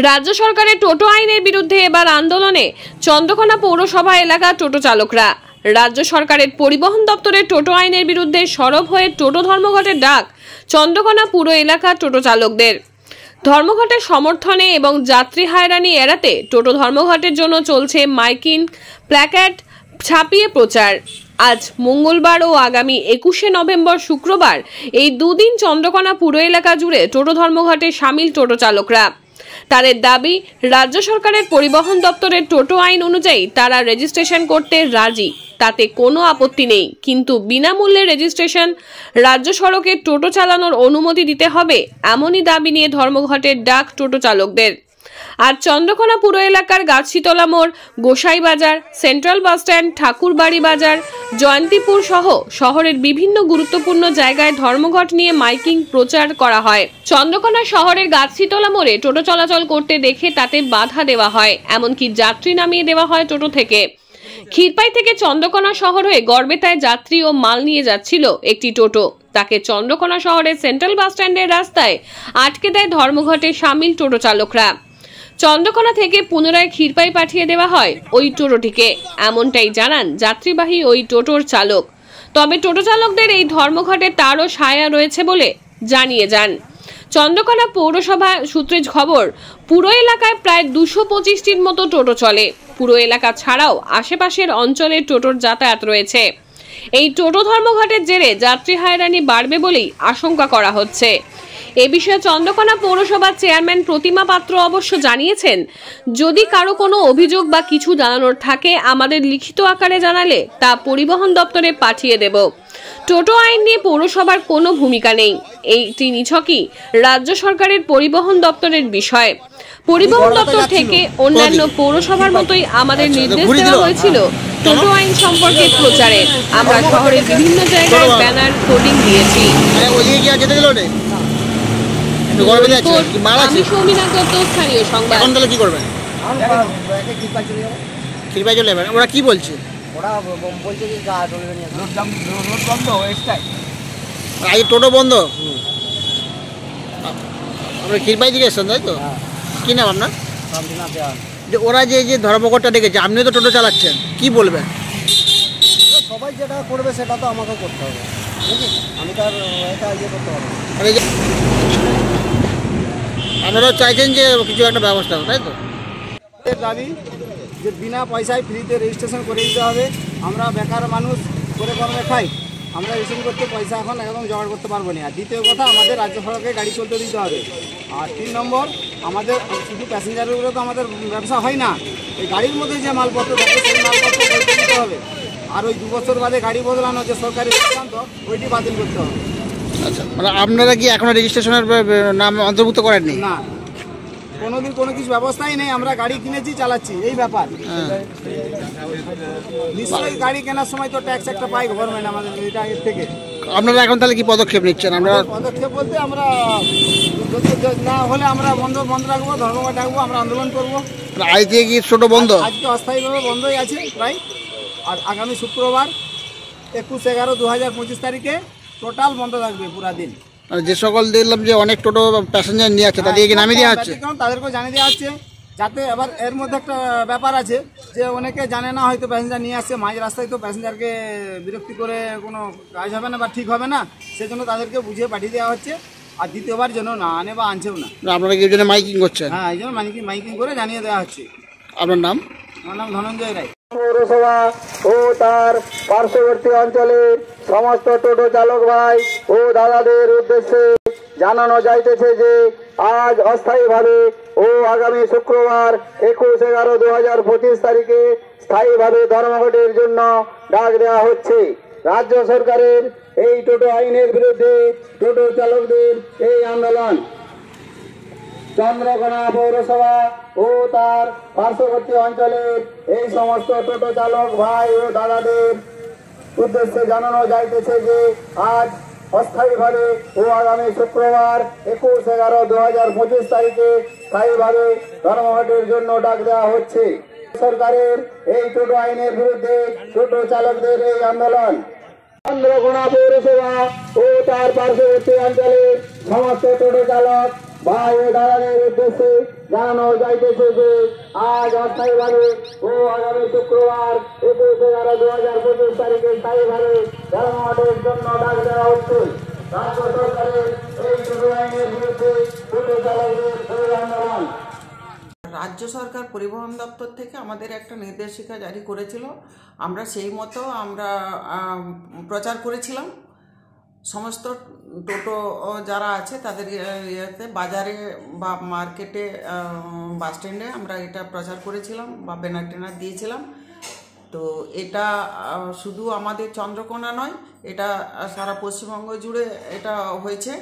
রাজ্য সরকারের টোটো আইনের বিরুদ্ধে এবার আন্দোলনে চন্দ্রকোনা পৌরসভা এলাকার টোটো চালকরা। রাজ্য সরকারের পরিবহন দপ্তরের টোটো আইনের বিরুদ্ধে সরব হয়ে টোটো ধর্মঘটের ডাক চন্দ্রকোনা পুর এলাকার টোটো চালকদের। ধর্মঘটের সমর্থনে এবং যাত্রী হয়রানি এড়াতে টোটো ধর্মঘটের জন্য চলছে মাইকিং, প্ল্যাকার্ড ছাপিয়ে প্রচার। আজ মঙ্গলবার ও আগামী 21শে নভেম্বর শুক্রবার এই দুদিন চন্দ্রকোনা পুর এলাকা জুড়ে টোটো ধর্মঘটে সামিল টোটো চালকরা। তাদের দাবি, রাজ্য সরকারের পরিবহন দপ্তরের টোটো আইন অনুযায়ী তারা রেজিস্ট্রেশন করতে রাজি, তাতে কোনো আপত্তি নেই, কিন্তু বিনামূল্যে রেজিস্ট্রেশন, রাজ্য সড়কে টোটো চালানোর অনুমতি দিতে হবে, এমনই দাবি নিয়ে ধর্মঘটের ডাক টোটো চালকদের। আর চন্দ্রকোনা পুর এলাকার গাছশিতলা মোড়, গোসাই বাজার, সেন্ট্রাল বাস স্ট্যান্ড, ঠাকুরবাড়ি বাজার, জয়ন্তীপুর সহ শহরের বিভিন্ন গুরুত্বপূর্ণ জায়গায় ধর্মঘট নিয়ে মাইকিং প্রচার করা হয়। চন্দ্রকোনা শহরের গাছশিতলা মোড়ে টোটো চলাচল করতে দেখে তাতে বাধা দেওয়া হয়, এমনকি যাত্রী নামিয়ে দেওয়া হয় টোটো থেকে। ক্ষীরপাই থেকে চন্দ্রকোনা শহর হয়ে গড়বেতায় যাত্রী ও মাল নিয়ে যাচ্ছিল একটি টোটো, তাকে চন্দ্রকোনা শহরের সেন্ট্রাল বাস স্ট্যান্ডের রাস্তায় আটকে দেয় ধর্মঘটে সামিল টোটো চালকরা। চন্দ্রকোনা থেকে পুনরায় ক্ষীরপাই পাঠিয়ে দেওয়া হয় ওই টোটোটিকে, এমনটাই জানান যাত্রীবাহী ওই টোটোর চালক। তবে টোটো চালকদের এই ধর্মঘটে তারও সায়া রয়েছে বলে জানিয়ে যান। চন্দ্রকোনা পৌরসভা সূত্রে খবর, পুরো এলাকায় প্রায় 225টির মতো টোটো চলে। পুরো এলাকা ছাড়াও আশেপাশের অঞ্চলে টোটোর যাতায়াত রয়েছে। এই টোটো ধর্মঘটের জেরে যাত্রী হয়রানি বাড়বে বলেই আশঙ্কা করা হচ্ছে। এ বিষয়ে চন্দ্রকোনা পৌরসভার চেয়ারম্যান প্রতিমা পাত্র অবশ্য জানিয়েছেন, যদি কারো কোনো অভিযোগ বা কিছু জানানোর থাকে আমাদের লিখিত আকারে জানালে তা পরিবহন দপ্তরে পাঠিয়ে দেব। টোটো আইন নিয়ে পৌরসভার কোনো ভূমিকা নেই, এইটি নিছকই রাজ্য সরকারের পরিবহন দপ্তরের বিষয়। পরিবহন দপ্তর থেকে অন্যান্য পৌরসভার মতোই আমাদের নির্দেশ দেওয়া হয়েছিল টোটো আইন সম্পর্কে প্রচারের। আমরা শহরের বিভিন্ন জায়গায় ব্যানার, হোর্ডিং দিয়েছি। আমি সৌমিনা দত্ত, স্থানীয় সংবাদ। এখন তাহলে কি করবেন? ক্ষীরপাই চলে যাবেন। ওরা কি বলছে? ওরা বলছে যে রোড বন্ধ, এক্সট্রাই আজ টোটো বন্ধ। আমরা ক্ষীরপাই থেকে এসছেন, তাই তো? কি নাম আপনার? যে ওরা যে ধর্মঘটটা ডেকেছে, আপনিও তো টোটো চালাচ্ছেন, কি বলবেন? সবাই যেটা করবে সেটা তো আমাকেও করতে হবে, আমি তো আর এটা ইয়ে করতে পারবো। আপনারা চাইছেন যে কিছু একটা ব্যবস্থা হবে, তাই তো? দাবি যে বিনা পয়সায় ফ্রিতে রেজিস্ট্রেশন করে দিতে হবে। আমরা বেকার মানুষ, করে কর্মে খাই, আমরা রেজিস্ট্রেশন করতে পয়সা এখন একদম জোগাড় করতে পারবো না। আর দ্বিতীয় কথা, আমাদের রাজ্য সড়কে গাড়ি চলতে দিতে হবে। আর 3 নম্বর, আমাদের শুধু প্যাসেঞ্জারের উপরে তো আমাদের ব্যবসা হয় না, এই গাড়ির মধ্যে যে মালপত্র থাকে সেই মালপত্র বলতে দিতে হবে। আর ওই 2 বছর বাদে গাড়ি বদলানো যে সরকারি সিদ্ধান্ত, ওইটি বাতিল করতে হবে। আচ্ছা, মানে আপনারা কি এখনো রেজিস্ট্রেশনের নাম অন্তর্ভুক্ত করেননি? না, কোনোদিন কোনো কিছু ব্যবস্থাই নেই। আমরা গাড়ি কিনেছি, চালাচ্ছি, এই ব্যাপার। নিশ্চয়ই গাড়ি কেনার সময় তো ট্যাক্স একটা পাই গভর্নমেন্ট আমাদের, এটা এর থেকে। আপনারা এখন তাহলে কি পদক্ষেপ নিচ্ছেন? আমরা পদক্ষেপ বলতে আমরা না হলে আমরা বন্ধ রাখবো, ধর্মঘট ডাকবো, আমরা আন্দোলন করবো। আজ থেকে কি টোটো বন্ধ? আজকে অস্থায়ীভাবে বন্ধই আছে প্রায়। আর আগামী শুক্রবার 21/11/2025 তারিখে টোটাল বন্ধ থাকবে পুরা দিন। যে সকল দেখলাম যে অনেক টোটো প্যাসেঞ্জার নিয়ে আছে, তাদেরকে নামিয়ে দেওয়া হচ্ছে। তাদেরকেও জানিয়ে দেওয়া হচ্ছে, যাতে এবার এর মধ্যে একটা ব্যাপার আছে যে অনেকে জানে না, হয়তো প্যাসেঞ্জার নিয়ে আসছে মাঝ রাস্তায়, তো প্যাসেঞ্জারকে বিরক্তি করে কোনো কাজ হবে না বা ঠিক হবে না, সেজন্য তাদেরকে বুঝিয়ে পাঠিয়ে দেওয়া হচ্ছে। আর দ্বিতীয়বার যেন না আনে বা আনছেও না। আপনারা কি এই জন্য মাইকিং করছেন? হ্যাঁ, এই জন্য মাইকিং করে জানিয়ে দেওয়া হচ্ছে। আপনার নাম? আমার নাম ধনঞ্জয় রায়। পৌরসভা ও তার পার্শ্ববর্তী অঞ্চলে সমস্ত টোটো চালক ভাই ও দাদাদের উদ্দেশ্যে জানানো যাইতেছে যে আজ অস্থায়ীভাবে ও আগামী শুক্রবার 21/11/2025 তারিখে স্থায়ীভাবে ধর্মঘটের জন্য ডাক দেওয়া হচ্ছে। রাজ্য সরকারের এই টোটো আইনের বিরুদ্ধে টোটো চালকদের এই আন্দোলন চন্দ্রকোনা পৌরসভা ও তার পার্শ্ববর্তী অঞ্চলের এই সমস্ত টোটো চালক ভাই ও দাদাদের উদ্দেশ্যে জানানো যাইতেছে যে আজ অস্থায়ীভাবে ও আগামী শুক্রবার 21/11/2025 তারিখে স্থায়ীভাবে ধর্মঘটের জন্য ডাক দেওয়া হচ্ছে। সরকারের এই টোটো আইনের বিরুদ্ধে টোটো চালকদের এই আন্দোলন চন্দ্রকোনা পৌরসভা ও তার পার্শ্ববর্তী অঞ্চলের সমস্ত টোটো চালক ভাই ও দাদাদের উদ্দেশ্যে জানানো যাইতেছে যে আজ অস্থায়ীভাবে ও আগামী শুক্রবার 21/11/2025 তারিখে স্থায়ীভাবে ধর্মঘটের জন্য ডাক দেওয়া হচ্ছে। রাজ্য সরকারের এই টোটো আইনের বিরুদ্ধে টোটো চালকদের এই আন্দোলন। রাজ্য সরকার পরিবহন দপ্তর থেকে আমাদের একটা নির্দেশিকা জারি করেছিল, আমরা সেই মতো আমরা প্রচার করেছিলাম। সমস্ত টোটো যারা আছে তাদের ইয়েতে বাজারে বা মার্কেটে বাস স্ট্যান্ডে আমরা এটা প্রচার করেছিলাম বা ব্যানার ট্যানার দিয়েছিলাম। তো এটা শুধু আমাদের চন্দ্রকোনা নয়, এটা সারা পশ্চিমবঙ্গ জুড়ে এটা হয়েছে।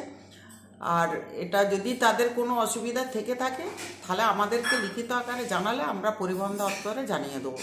আর এটা যদি তাদের কোনো অসুবিধা থেকে থাকে তাহলে আমাদেরকে লিখিত আকারে জানালে আমরা পরিবহন দপ্তরে জানিয়ে দেবো।